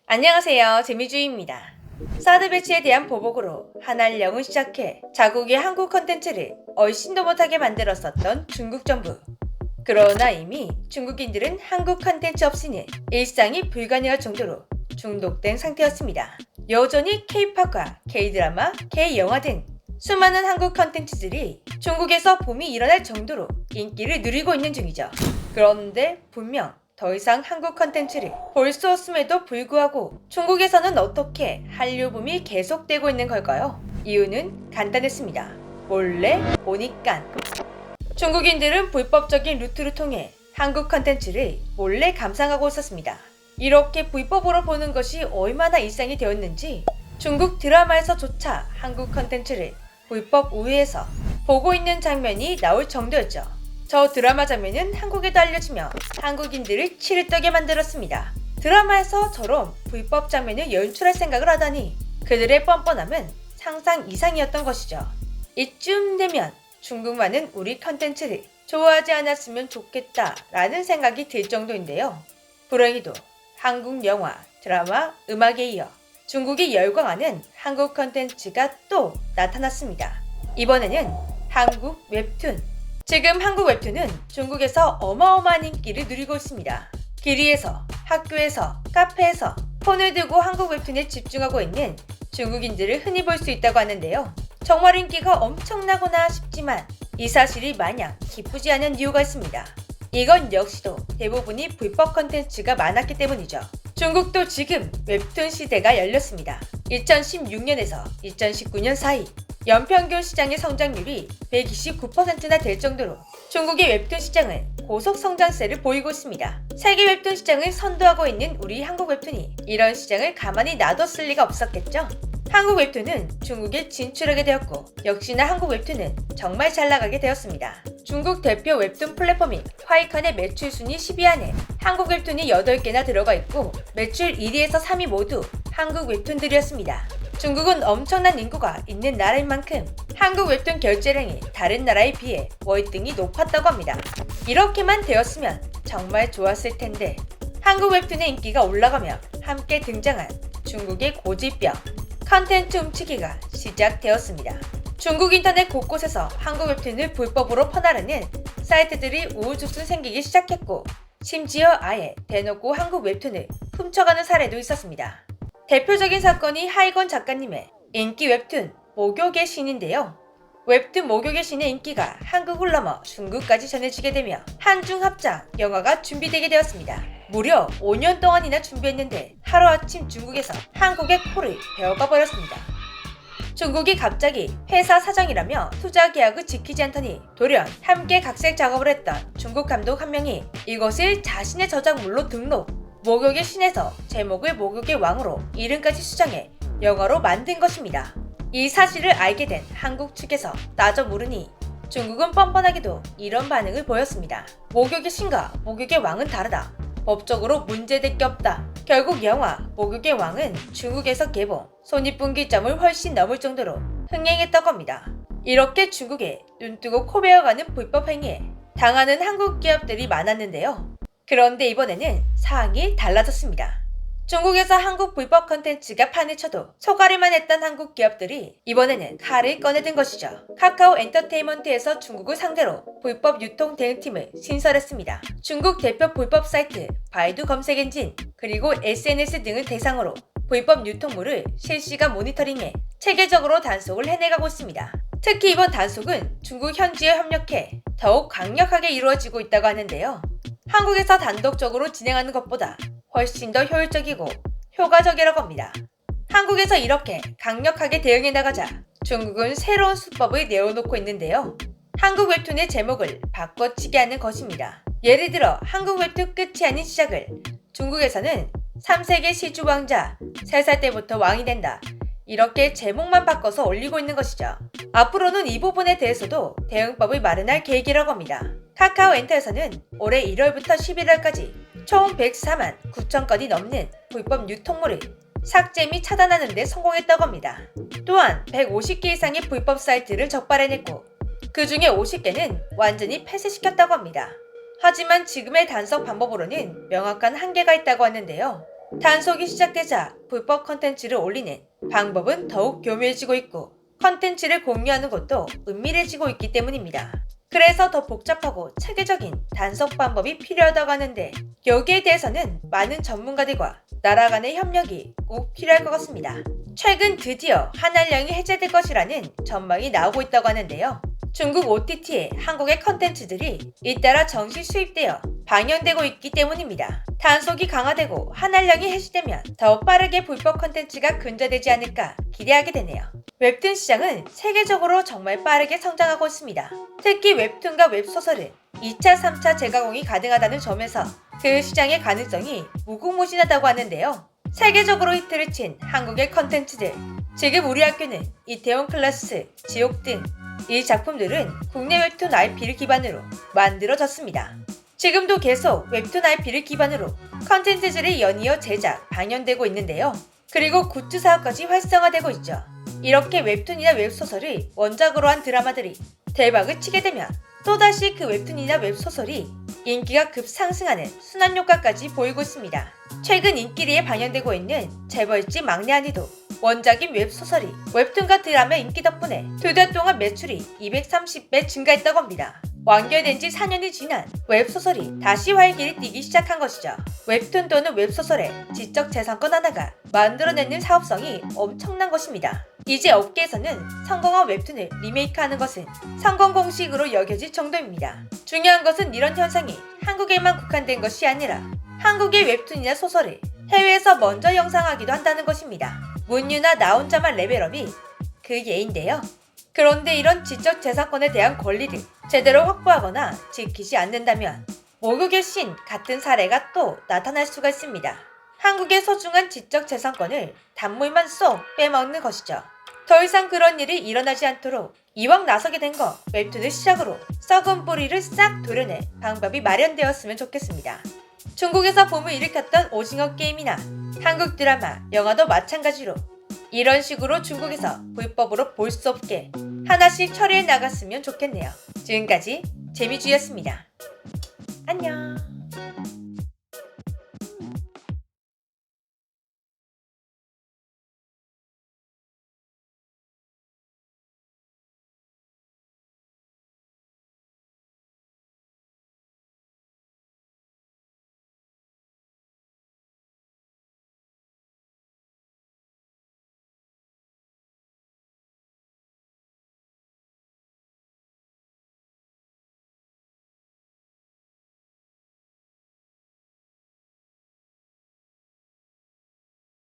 안녕하세요. 재미주의입니다. 사드 배치에 대한 보복으로 한알령을 시작해 자국의 한국 컨텐츠를 얼씬도 못하게 만들었었던 중국 정부. 그러나 이미 중국인들은 한국 컨텐츠 없이는 일상이 불가능할 정도로 중독된 상태였습니다. 여전히 K-팝과 K-드라마, K-영화 등 수많은 한국 컨텐츠들이 중국에서 붐이 일어날 정도로 인기를 누리고 있는 중이죠. 그런데 분명 더 이상 한국 컨텐츠를 볼 수 없음에도 불구하고 중국에서는 어떻게 한류 붐이 계속되고 있는 걸까요? 이유는 간단했습니다. 몰래 보니깐. 중국인들은 불법적인 루트를 통해 한국 컨텐츠를 몰래 감상하고 있었습니다. 이렇게 불법으로 보는 것이 얼마나 일상이 되었는지 중국 드라마에서조차 한국 컨텐츠를 불법 우회해서 보고 있는 장면이 나올 정도였죠. 저 드라마 장면은 한국에도 알려지며 한국인들을 치를 떠게 만들었습니다. 드라마에서 저런 불법 장면을 연출할 생각을 하다니 그들의 뻔뻔함은 상상 이상이었던 것이죠. 이쯤 되면 중국만은 우리 컨텐츠를 좋아하지 않았으면 좋겠다라는 생각이 들 정도인데요. 불행히도 한국 영화, 드라마, 음악에 이어 중국이 열광하는 한국 컨텐츠가 또 나타났습니다. 이번에는 한국 웹툰. 지금 한국 웹툰은 중국에서 어마어마한 인기를 누리고 있습니다. 길이에서, 학교에서, 카페에서 폰을 들고 한국 웹툰에 집중하고 있는 중국인들을 흔히 볼 수 있다고 하는데요. 정말 인기가 엄청나구나 싶지만 이 사실이 마냥 기쁘지 않은 이유가 있습니다. 이건 역시도 대부분이 불법 컨텐츠가 많았기 때문이죠. 중국도 지금 웹툰 시대가 열렸습니다. 2016년에서 2019년 사이 연평균 시장의 성장률이 129%나 될 정도로 중국의 웹툰 시장은 고속 성장세를 보이고 있습니다. 세계 웹툰 시장을 선도하고 있는 우리 한국 웹툰이 이런 시장을 가만히 놔뒀을 리가 없었겠죠? 한국 웹툰은 중국에 진출하게 되었고 역시나 한국 웹툰은 정말 잘 나가게 되었습니다. 중국 대표 웹툰 플랫폼인 화이칸의 매출 순위 10위 안에 한국 웹툰이 8개나 들어가 있고 매출 1위에서 3위 모두 한국 웹툰들이었습니다. 중국은 엄청난 인구가 있는 나라인 만큼 한국 웹툰 결제량이 다른 나라에 비해 월등히 높았다고 합니다. 이렇게만 되었으면 정말 좋았을 텐데 한국 웹툰의 인기가 올라가며 함께 등장한 중국의 고질병 컨텐츠 훔치기가 시작되었습니다. 중국 인터넷 곳곳에서 한국 웹툰을 불법으로 퍼나르는 사이트들이 우후죽순 생기기 시작했고 심지어 아예 대놓고 한국 웹툰을 훔쳐가는 사례도 있었습니다. 대표적인 사건이 하이건 작가님의 인기 웹툰 목욕의 신인데요. 웹툰 목욕의 신의 인기가 한국을 넘어 중국까지 전해지게 되며 한중합작 영화가 준비되게 되었습니다. 무려 5년 동안이나 준비했는데 하루아침 중국에서 한국의 코를 베어가 버렸습니다. 중국이 갑자기 회사 사정이라며 투자 계약을 지키지 않더니 돌연 함께 각색 작업을 했던 중국 감독 한 명이 이것을 자신의 저작물로 등록, 목욕의 신에서 제목을 목욕의 왕으로 이름까지 수정해 영어로 만든 것입니다. 이 사실을 알게 된 한국 측에서 따져 물으니 중국은 뻔뻔하게도 이런 반응을 보였습니다. 목욕의 신과 목욕의 왕은 다르다. 법적으로 문제될 게 없다. 결국 영화 목욕의 왕은 중국에서 개봉, 손익분기점을 훨씬 넘을 정도로 흥행했다고 합니다. 이렇게 중국에 눈뜨고 코 베어가는 불법 행위에 당하는 한국 기업들이 많았는데요. 그런데 이번에는 상황이 달라졌습니다. 중국에서 한국 불법 컨텐츠가 판을 쳐도 소가리만 했던 한국 기업들이 이번에는 칼을 꺼내든 것이죠. 카카오 엔터테인먼트에서 중국을 상대로 불법 유통 대응팀을 신설했습니다. 중국 대표 불법 사이트, 바이두 검색 엔진, 그리고 SNS 등을 대상으로 불법 유통물을 실시간 모니터링해 체계적으로 단속을 해내가고 있습니다. 특히 이번 단속은 중국 현지에 협력해 더욱 강력하게 이루어지고 있다고 하는데요. 한국에서 단독적으로 진행하는 것보다 훨씬 더 효율적이고 효과적이라고 합니다. 한국에서 이렇게 강력하게 대응해 나가자 중국은 새로운 수법을 내어놓고 있는데요. 한국 웹툰의 제목을 바꿔치기 하는 것입니다. 예를 들어 한국 웹툰 끝이 아닌 시작을 중국에서는 3세계 시주 왕자, 3살 때부터 왕이 된다. 이렇게 제목만 바꿔서 올리고 있는 것이죠. 앞으로는 이 부분에 대해서도 대응법을 마련할 계획이라고 합니다. 카카오 엔터에서는 올해 1월부터 11월까지 총 104만 9천 건이 넘는 불법 유통물을 삭제 및 차단하는 데 성공했다고 합니다. 또한 150개 이상의 불법 사이트를 적발해냈고 그 중에 50개는 완전히 폐쇄시켰다고 합니다. 하지만 지금의 단속 방법으로는 명확한 한계가 있다고 하는데요. 단속이 시작되자 불법 컨텐츠를 올리는 방법은 더욱 교묘해지고 있고 컨텐츠를 공유하는 것도 은밀해지고 있기 때문입니다. 그래서 더 복잡하고 체계적인 단속 방법이 필요하다고 하는데 여기에 대해서는 많은 전문가들과 나라 간의 협력이 꼭 필요할 것 같습니다. 최근 드디어 한알령이 해제될 것이라는 전망이 나오고 있다고 하는데요. 중국 OTT에 한국의 컨텐츠들이 잇따라 정시 수입되어 방영되고 있기 때문입니다. 단속이 강화되고 한알령이 해제되면 더 빠르게 불법 컨텐츠가 근절되지 않을까 기대하게 되네요. 웹툰 시장은 세계적으로 정말 빠르게 성장하고 있습니다. 특히 웹툰과 웹소설은 2차, 3차 재가공이 가능하다는 점에서 그 시장의 가능성이 무궁무진하다고 하는데요. 세계적으로 히트를 친 한국의 컨텐츠들, 지금 우리 학교는 이태원 클래스, 지옥 등 이 작품들은 국내 웹툰 IP를 기반으로 만들어졌습니다. 지금도 계속 웹툰 IP를 기반으로 컨텐츠들이 연이어 제작, 방영되고 있는데요. 그리고 굿즈 사업까지 활성화되고 있죠. 이렇게 웹툰이나 웹소설을 원작으로 한 드라마들이 대박을 치게 되면 또다시 그 웹툰이나 웹소설이 인기가 급상승하는 순환효과까지 보이고 있습니다. 최근 인기리에 방영되고 있는 재벌집 막내 아니도 원작인 웹소설이 웹툰과 드라마의 인기 덕분에 2달 동안 매출이 230배 증가했다고 합니다. 완결된 지 4년이 지난 웹소설이 다시 활기를 띠기 시작한 것이죠. 웹툰 또는 웹소설의 지적재산권 하나가 만들어내는 사업성이 엄청난 것입니다. 이제 업계에서는 성공한 웹툰을 리메이크하는 것은 성공 공식으로 여겨질 정도입니다. 중요한 것은 이런 현상이 한국에만 국한된 것이 아니라 한국의 웹툰이나 소설을 해외에서 먼저 영상하기도 한다는 것입니다. 문유나 나 혼자만 레벨업이 그 예인데요. 그런데 이런 지적재산권에 대한 권리를 제대로 확보하거나 지키지 않는다면 모국의 신 같은 사례가 또 나타날 수가 있습니다. 한국의 소중한 지적재산권을 단물만 쏙 빼먹는 것이죠. 더 이상 그런 일이 일어나지 않도록 이왕 나서게 된 거 웹툰을 시작으로 썩은 뿌리를 싹 도려낼 방법이 마련되었으면 좋겠습니다. 중국에서 붐을 일으켰던 오징어 게임이나 한국 드라마, 영화도 마찬가지로 이런 식으로 중국에서 불법으로 볼 수 없게 하나씩 처리해 나갔으면 좋겠네요. 지금까지 재미주였습니다. 안녕.